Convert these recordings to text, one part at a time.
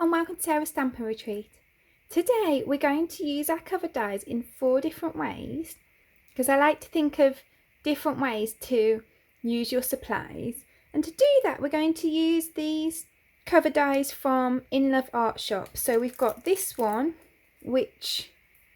and welcome to Sarah's Stampin' Retreat. Today we're going to use our cover dies in 4 different ways, because I like to think of different ways to use your supplies, and to do that we're going to use these cover dies from In Love Art Shop. So we've got this one which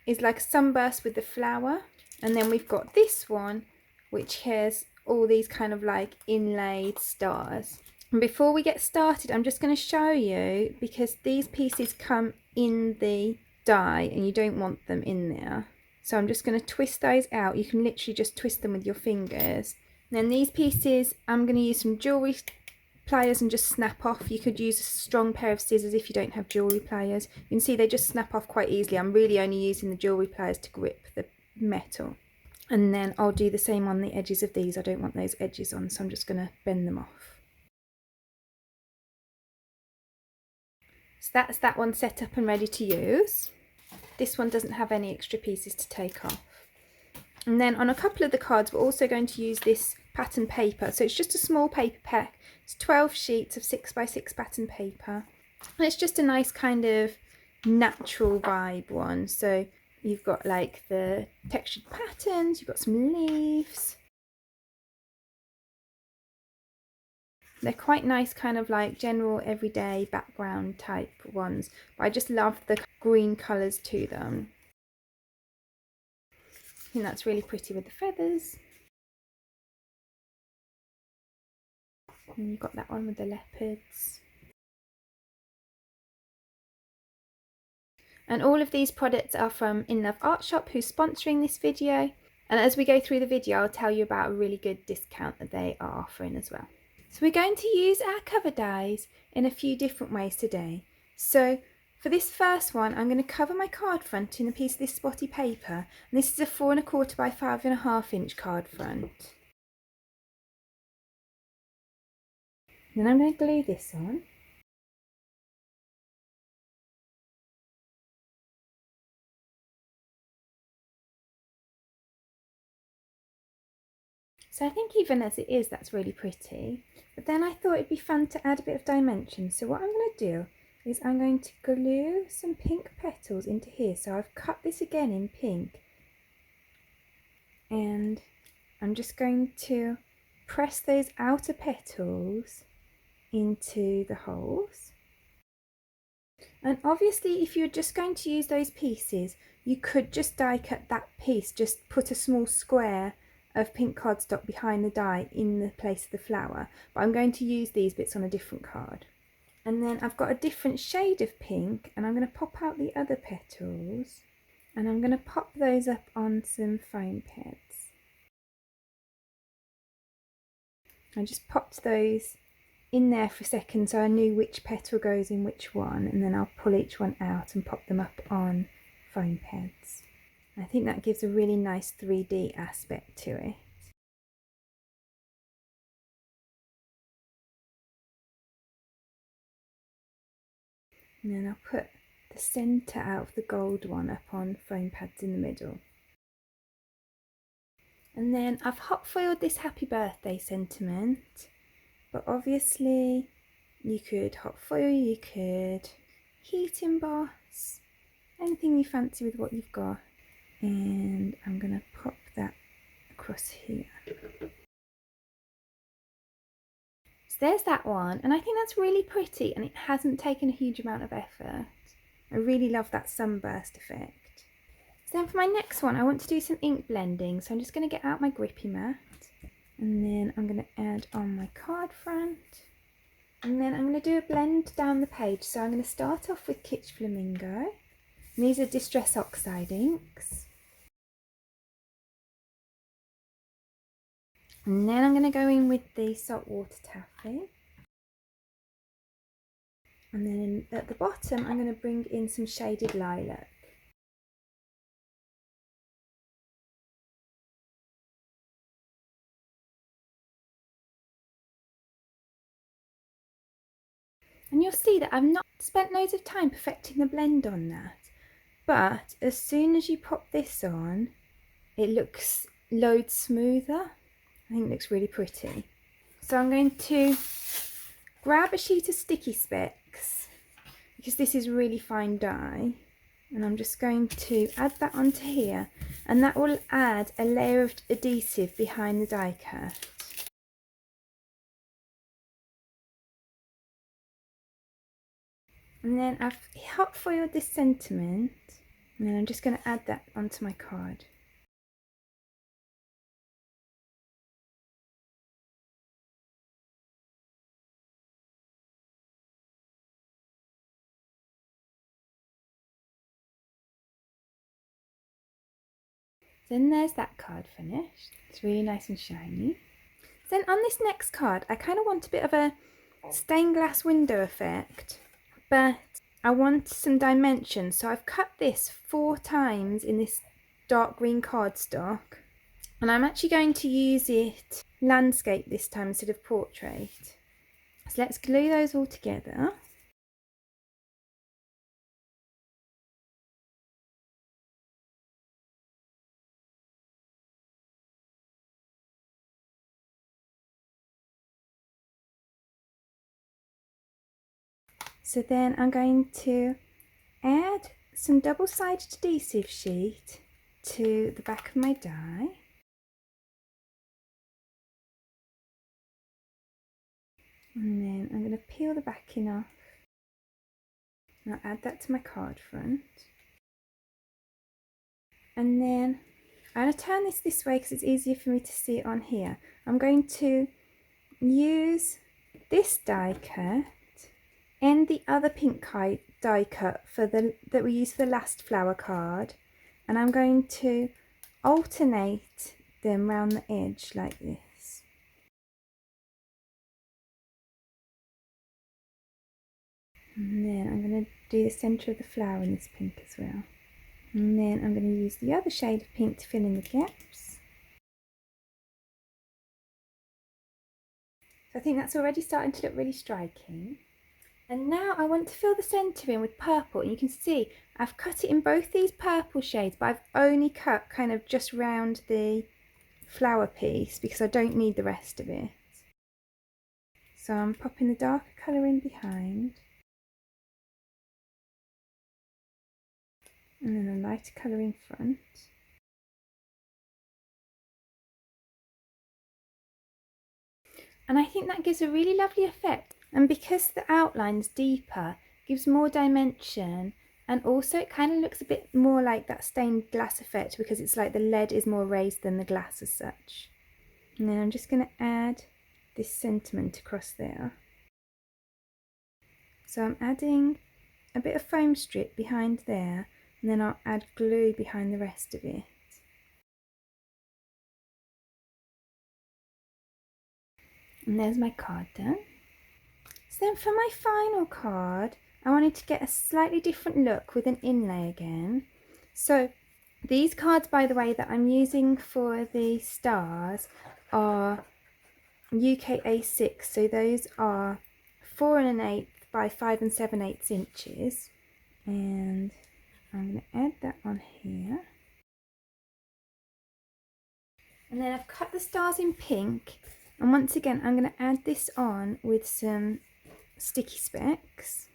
is like a sunburst with the flower, and then we've got this one which has all these kind of like inlaid stars. And before we get started, I'm just going to show you, because these pieces come in the die and you don't want them in there. So I'm just going to twist those out. You can literally just twist them with your fingers. And then these pieces, I'm going to use some jewellery pliers and just snap off. You could use a strong pair of scissors if you don't have jewellery pliers. You can see they just snap off quite easily. I'm really only using the jewellery pliers to grip the metal. And then I'll do the same on the edges of these. I don't want those edges on, so I'm just going to bend them off. So that's that one set up and ready to use. This one doesn't have any extra pieces to take off. And then on a couple of the cards we're also going to use this pattern paper. So it's just a small paper pack. It's 12 sheets of 6x6 pattern paper. And it's just a nice kind of natural vibe one. So you've got like the textured patterns, you've got some leaves. They're quite nice, kind of like general everyday background type ones, but I just love the green colours to them. I think that's really pretty with the feathers. And you've got that one with the leopards. And all of these products are from In Love Art Shop, who's sponsoring this video. And as we go through the video, I'll tell you about a really good discount that they are offering as well. So we're going to use our cover dies in a few different ways today. So for this first one, I'm going to cover my card front in a piece of this spotty paper. And this is a 4 1/4 by 5 1/2" card front. Then I'm going to glue this on. So I think even as it is, that's really pretty. But then I thought it'd be fun to add a bit of dimension. So what I'm going to do is I'm going to glue some pink petals into here. So I've cut this again in pink. And I'm just going to press those outer petals into the holes. And obviously if you're just going to use those pieces, you could just die cut that piece, just put a small square of pink cardstock behind the die in the place of the flower, but I'm going to use these bits on a different card. And then I've got a different shade of pink, and I'm going to pop out the other petals, and I'm going to pop those up on some foam pads. I just popped those in there for a second so I knew which petal goes in which one, and then I'll pull each one out and pop them up on foam pads. I think that gives a really nice 3D aspect to it. And then I'll put the centre out of the gold one up on foam pads in the middle. And then I've hot foiled this happy birthday sentiment, but obviously you could hot foil, you could heat emboss, anything you fancy with what you've got. And I'm going to pop that across here. So there's that one, and I think that's really pretty, and it hasn't taken a huge amount of effort. I really love that sunburst effect. So then for my next one, I want to do some ink blending, so I'm just going to get out my grippy mat, and then I'm going to add on my card front, and then I'm going to do a blend down the page. So I'm going to start off with Kitsch Flamingo, and these are Distress Oxide inks. And then I'm going to go in with the Saltwater Taffy. And then at the bottom I'm going to bring in some shaded Lilac. And you'll see that I've not spent loads of time perfecting the blend on that. But as soon as you pop this on, it looks loads smoother. I think it looks really pretty. So I'm going to grab a sheet of sticky Specks, because this is really fine dye. And I'm just going to add that onto here, and that will add a layer of adhesive behind the die cut. And then I've hot foiled this sentiment, and then I'm just going to add that onto my card. Then there's that card finished. It's really nice and shiny. Then on this next card, I kind of want a bit of a stained glass window effect, but I want some dimension. So I've cut this 4 times in this dark green cardstock, and I'm actually going to use it landscape this time instead of portrait. So let's glue those all together. So then I'm going to add some double-sided adhesive sheet to the back of my die. And then I'm going to peel the backing off. And I'll add that to my card front. And then I'm going to turn this way because it's easier for me to see it on here. I'm going to use this die cut and the other pink die cut that we used for the last flower card, and I'm going to alternate them around the edge like this. And then I'm going to do the centre of the flower in this pink as well. And then I'm going to use the other shade of pink to fill in the gaps. So I think that's already starting to look really striking. And now I want to fill the centre in with purple, and you can see I've cut it in both these purple shades, but I've only cut kind of just round the flower piece because I don't need the rest of it. So I'm popping the darker colour in behind, and then a lighter colour in front. And I think that gives a really lovely effect. And because the outline's deeper, gives more dimension, and also it kind of looks a bit more like that stained glass effect because it's like the lead is more raised than the glass as such. And then I'm just going to add this sentiment across there. So I'm adding a bit of foam strip behind there, and then I'll add glue behind the rest of it. And there's my card done. So then for my final card, I wanted to get a slightly different look with an inlay again. So these cards, by the way, that I'm using for the stars are UK A6. So those are 4 1/8 by 5 7/8 inches. And I'm going to add that on here. And then I've cut the stars in pink. And once again, I'm going to add this on with some sticky specks.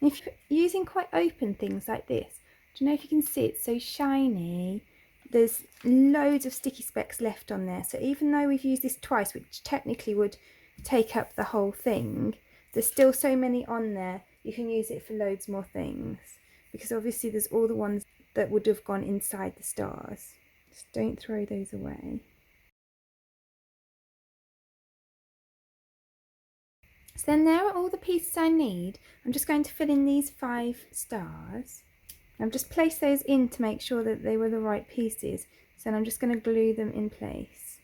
And if you're using quite open things like this, do you know if you can see it's so shiny? There's loads of sticky specks left on there. So even though we've used this twice, which technically would take up the whole thing, there's still so many on there. You can use it for loads more things, because obviously there's all the ones that would have gone inside the stars. Just don't throw those away. So then there are all the pieces I need. I'm just going to fill in these 5 stars. I've just placed those in to make sure that they were the right pieces. So then I'm just going to glue them in place.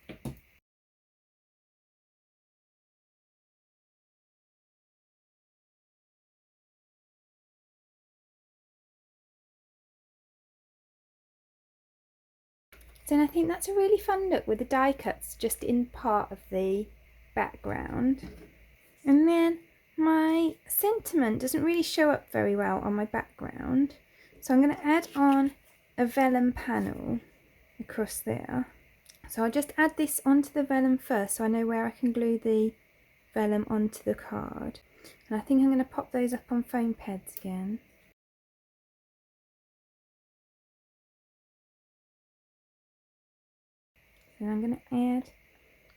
Then I think that's a really fun look with the die cuts just in part of the background. And then my sentiment doesn't really show up very well on my background, so I'm going to add on a vellum panel across there. So I'll just add this onto the vellum first so I know where I can glue the vellum onto the card. And I think I'm going to pop those up on foam pads again. So I'm going to add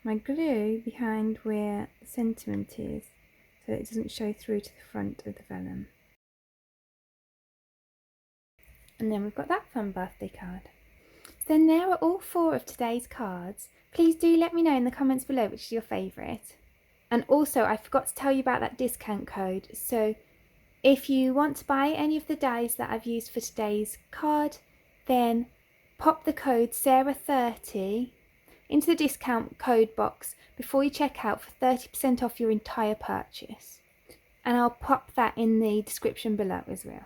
my glue behind where the sentiment is, so that it doesn't show through to the front of the vellum. And then we've got that fun birthday card. Then there are all 4 of today's cards. Please do let me know in the comments below which is your favourite. And also I forgot to tell you about that discount code, so if you want to buy any of the dies that I've used for today's card, then pop the code Sarah30 into the discount code box before you check out for 30% off your entire purchase. And I'll pop that in the description below as well.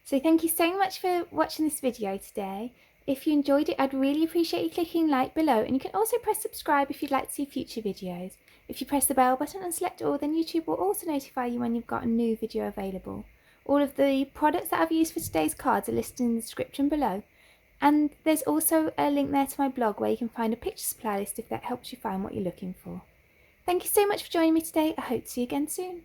So thank you so much for watching this video today. If you enjoyed it, I'd really appreciate you clicking like below, and you can also press subscribe if you'd like to see future videos. If you press the bell button and select all, then YouTube will also notify you when you've got a new video available. All of the products that I've used for today's cards are listed in the description below. And there's also a link there to my blog where you can find a picture supply list if that helps you find what you're looking for. Thank you so much for joining me today. I hope to see you again soon.